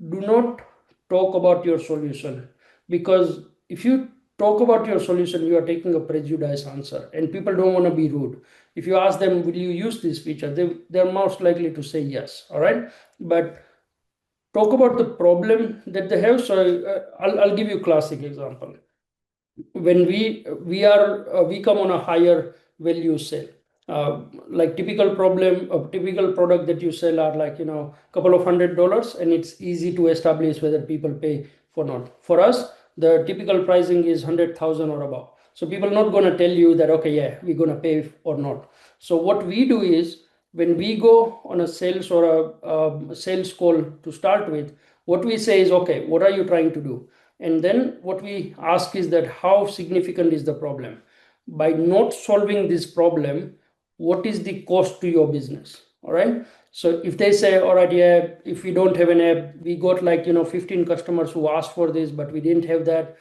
do not talk about your solution, because if you talk about your solution, you are taking a prejudiced answer, and people don't want to be rude. If you ask them, will you use this feature, they're most likely to say yes. All right, but talk about the problem that they have. So I'll give you a classic example. When we come on a higher value sale, like typical problem of typical product that you sell are like, couple of $100, and it's easy to establish whether people pay for not. For us, the typical pricing is 100,000 or above, so people are not going to tell you that, okay, yeah, we're going to pay or not. So what we do is, when we go on a sales or a sales call to start with, what we say is, okay, what are you trying to do? And then what we ask is that, how significant is the problem? By not solving this problem, what is the cost to your business? All right. So if they say, all right, yeah, if we don't have an app, we got like, 15 customers who asked for this, but we didn't have that.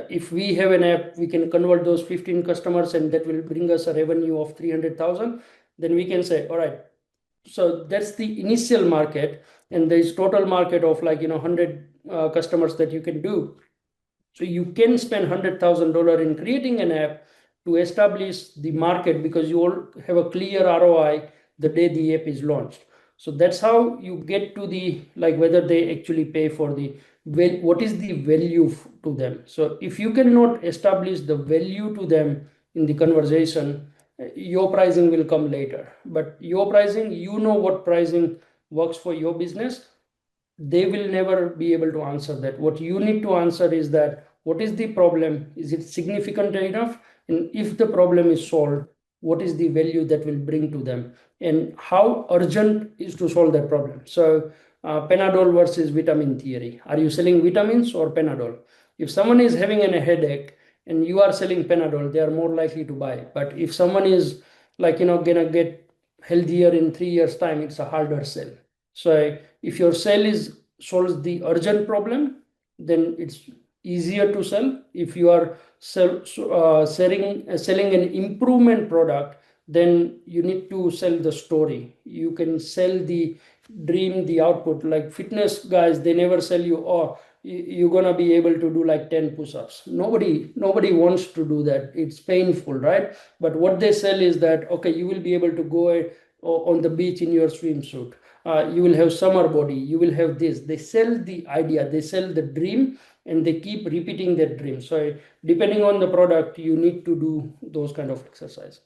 If we have an app, we can convert those 15 customers, and that will bring us a revenue of 300,000. Then we can say, all right, so that's the initial market, and there is total market of like, 100 customers that you can do. So you can spend $100,000 in creating an app to establish the market, because you all have a clear ROI the day the app is launched. So that's how you get to the, like, whether they actually pay for the, what is the value to them. So if you cannot establish the value to them in the conversation, your pricing will come later. But your pricing, what pricing works for your business, they will never be able to answer that. What you need to answer is that, what is the problem? Is it significant enough? And if the problem is solved, what is the value that will bring to them? And how urgent is to solve that problem? So Panadol versus vitamin theory. Are you selling vitamins or Panadol? If someone is having a headache and you are selling Panadol, they are more likely to buy. But if someone is like, gonna get healthier in 3 years' time, it's a harder sell. So if your sale is solves the urgent problem, then it's easier to sell. If you are selling an improvement product, then you need to sell the story. You can sell the dream, the output. Like fitness guys, they never sell you, oh, you're gonna be able to do like 10 push-ups. Nobody wants to do that. It's painful, right? But what they sell is that, okay, you will be able to go on the beach in your swimsuit. You will have summer body, you will have this. They sell the idea, they sell the dream, and they keep repeating that dream. So depending on the product, you need to do those kind of exercise.